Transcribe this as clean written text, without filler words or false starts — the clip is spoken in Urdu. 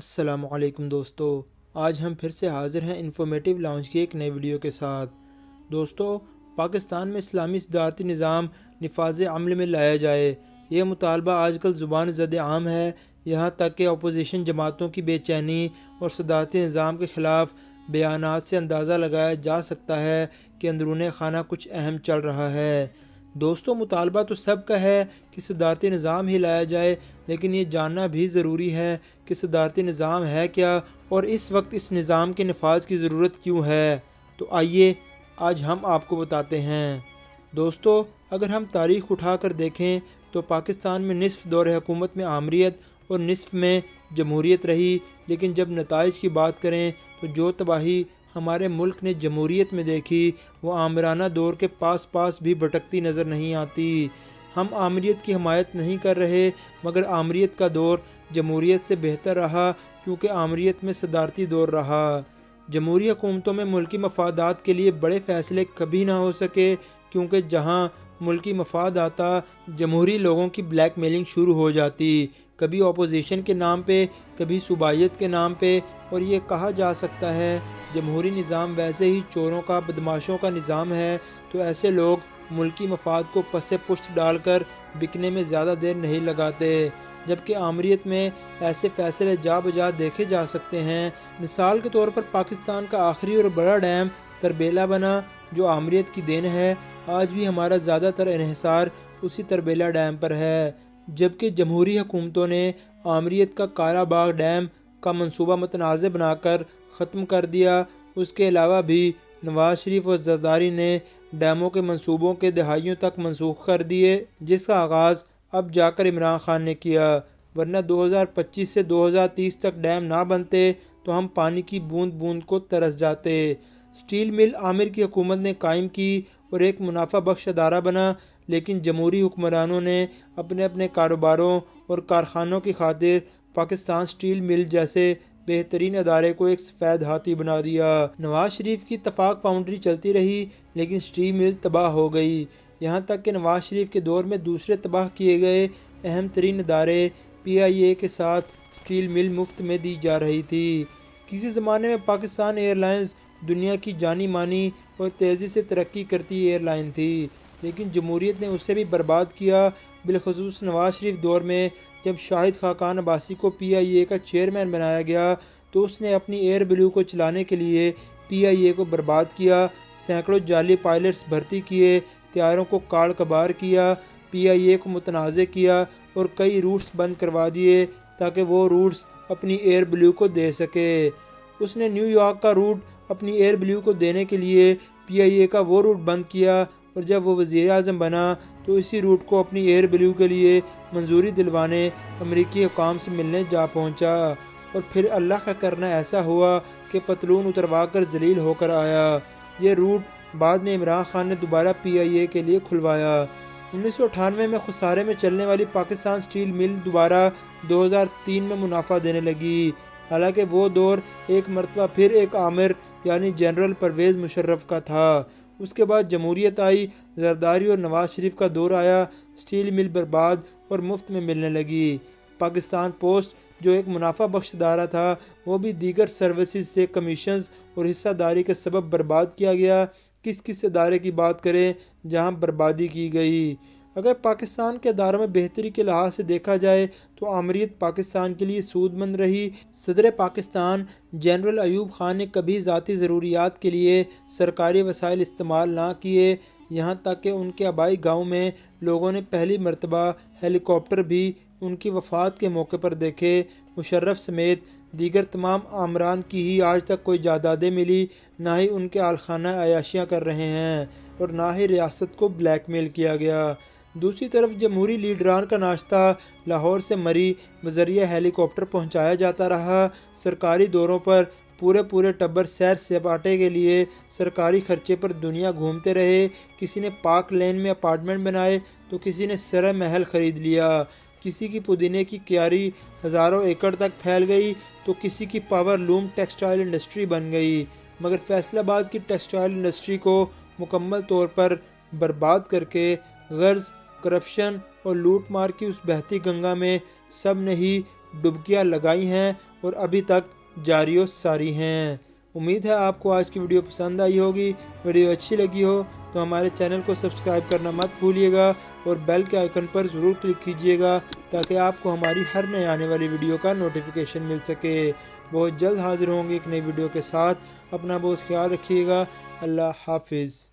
السلام علیکم دوستو، آج ہم پھر سے حاضر ہیں انفارمیٹیو لاؤنج کی ایک نئی ویڈیو کے ساتھ۔ دوستو، پاکستان میں اسلامی صدارتی نظام نفاذ عمل میں لایا جائے، یہ مطالبہ آج کل زبان زد عام ہے، یہاں تک کہ اپوزیشن جماعتوں کی بے چینی اور صدارتی نظام کے خلاف بیانات سے اندازہ لگایا جا سکتا ہے کہ اندرون خانہ کچھ اہم چل رہا ہے۔ دوستو، مطالبہ تو سب کا ہے کہ صدارتی نظام ہی لایا جائے، لیکن یہ جاننا بھی ضروری ہے کہ صدارتی نظام ہے کیا اور اس وقت اس نظام کے نفاذ کی ضرورت کیوں ہے۔ تو آئیے آج ہم آپ کو بتاتے ہیں۔ دوستو، اگر ہم تاریخ اٹھا کر دیکھیں تو پاکستان میں نصف دور حکومت میں آمریت اور نصف میں جمہوریت رہی، لیکن جب نتائج کی بات کریں تو جو تباہی ہمارے ملک نے جمہوریت میں دیکھی وہ آمرانہ دور کے پاس بھی بھٹکتی نظر نہیں آتی۔ ہم آمریت کی حمایت نہیں کر رہے، مگر آمریت کا دور جمہوریت سے بہتر رہا کیونکہ آمریت میں صدارتی دور رہا۔ جمہوری حکومتوں میں ملکی مفادات کے لیے بڑے فیصلے کبھی نہ ہو سکے، کیونکہ جہاں ملکی مفاد آتا، جمہوری لوگوں کی بلیک میلنگ شروع ہو جاتی، کبھی اپوزیشن کے نام پہ، کبھی صوبائیت کے نام پہ، اور یہ کہا جا سکتا ہے جمہوری نظام ویسے ہی چوروں کا، بدماشوں کا نظام ہے، تو ایسے لوگ ملکی مفاد کو پس پشت ڈال کر بکنے میں زیادہ دیر نہیں لگاتے، جبکہ آمریت میں ایسے فیصلے جا بجا دیکھے جا سکتے ہیں۔ مثال کے طور پر پاکستان کا آخری اور بڑا ڈیم تربیلا بنا، جو آمریت کی دین ہے۔ آج بھی ہمارا زیادہ تر انحصار اسی تربیلا ڈیم پر ہے، جبکہ جمہوری حکومتوں نے آمریت کا کارا باغ ڈیم کا منصوبہ متنازع بنا کر ختم کر دیا۔ اس کے علاوہ بھی نواز شریف اور زرداری نے ڈیموں کے منصوبوں کے دہائیوں تک منسوخ کر دیے، جس کا آغاز اب جا کر عمران خان نے کیا، ورنہ 2025 سے 2030 تک ڈیم نہ بنتے تو ہم پانی کی بوند بوند کو ترس جاتے۔ سٹیل مل عامر کی حکومت نے قائم کی اور ایک منافع بخش ادارہ بنا، لیکن جمہوری حکمرانوں نے اپنے اپنے کاروباروں اور کارخانوں کی خاطر پاکستان سٹیل مل جیسے بہترین ادارے کو ایک سفید ہاتھی بنا دیا۔ نواز شریف کی اتفاق فاؤنڈری چلتی رہی، لیکن سٹیل مل تباہ ہو گئی، یہاں تک کہ نواز شریف کے دور میں دوسرے تباہ کیے گئے اہم ترین ادارے PIA کے ساتھ سٹیل مل مفت میں دی جا رہی تھی۔ کسی زمانے میں پاکستان ایئر لائنز دنیا کی جانی مانی اور تیزی سے ترقی کرتی ایئر لائن تھی، لیکن جمہوریت نے اسے بھی برباد کیا، بالخصوص نواز شریف دور میں۔ جب شاہد خاقان عباسی کو PIA کا چیئرمین بنایا گیا تو اس نے اپنی ایئر بلو کو چلانے کے لیے PIA کو برباد کیا، سینکڑوں جعلی پائلٹس بھرتی کیے، طیاروں کو کاڑ کبار کیا، PIA کو متنازع کیا اور کئی روٹس بند کروا دیے تاکہ وہ روٹس اپنی ایئر بلو کو دے سکے۔ اس نے نیو یارک کا روٹ اپنی ایئر بلو کو دینے کے لیے PIA کا وہ روٹ بند کیا، اور جب وہ وزیر اعظم بنا تو اسی روٹ کو اپنی ایئر بلو کے لیے منظوری دلوانے امریکی حکام سے ملنے جا پہنچا، اور پھر اللہ کا کرنا ایسا ہوا کہ پتلون اتروا کر ذلیل ہو کر آیا۔ یہ روٹ بعد میں عمران خان نے دوبارہ PIA کے لیے کھلوایا۔ 1998 میں خسارے میں چلنے والی پاکستان سٹیل مل دوبارہ 2003 میں منافع دینے لگی، حالانکہ وہ دور ایک مرتبہ پھر ایک آمر یعنی جنرل پرویز مشرف کا تھا۔ اس کے بعد جمہوریت آئی، زرداری اور نواز شریف کا دور آیا، سٹیل مل برباد اور مفت میں ملنے لگی۔ پاکستان پوسٹ جو ایک منافع بخش ادارہ تھا، وہ بھی دیگر سروسز سے کمیشنز اور حصہ داری کے سبب برباد کیا گیا۔ کس ادارے کی بات کریں جہاں بربادی کی گئی؟ اگر پاکستان کے اداروں میں بہتری کے لحاظ سے دیکھا جائے تو آمریت پاکستان کے لیے سود مند رہی۔ صدر پاکستان جنرل ایوب خان نے کبھی ذاتی ضروریات کے لیے سرکاری وسائل استعمال نہ کیے، یہاں تک کہ ان کے آبائی گاؤں میں لوگوں نے پہلی مرتبہ ہیلی کاپٹر بھی ان کی وفات کے موقع پر دیکھے۔ مشرف سمیت دیگر تمام آمران کی ہی آج تک کوئی جائیدادیں ملی، نہ ہی ان کے اہلخانہ عیاشیاں کر رہے ہیں، اور نہ ہی ریاست کو بلیک میل کیا گیا۔ دوسری طرف جمہوری لیڈران کا ناشتہ لاہور سے مری بذریعہ ہیلی کاپٹر پہنچایا جاتا رہا۔ سرکاری دوروں پر پورے ٹبر سیر سپاٹے کے لیے سرکاری خرچے پر دنیا گھومتے رہے۔ کسی نے پارک لین میں اپارٹمنٹ بنائے تو کسی نے سرہ محل خرید لیا، کسی کی پودینے کی کیاری ہزاروں ایکڑ تک پھیل گئی تو کسی کی پاور لوم ٹیکسٹائل انڈسٹری بن گئی، مگر فیصل آباد کی ٹیکسٹائل انڈسٹری کو مکمل طور پر برباد کر کے غرض، کرپشن اور لوٹ مار کی اس بہتی گنگا میں سب نے ہی ڈبکیاں لگائی ہیں اور ابھی تک جاری و ساری ہیں۔ امید ہے آپ کو آج کی ویڈیو پسند آئی ہوگی۔ ویڈیو اچھی لگی ہو تو ہمارے چینل کو سبسکرائب کرنا مت بھولیے گا اور بیل کے آئیکن پر ضرور کلک کیجیے گا تاکہ آپ کو ہماری ہر نئے آنے والی ویڈیو کا نوٹیفیکیشن مل سکے۔ بہت جلد حاضر ہوں گے ایک نئی ویڈیو کے ساتھ۔ اپنا بہت خیال رکھیے گا۔ اللہ حافظ۔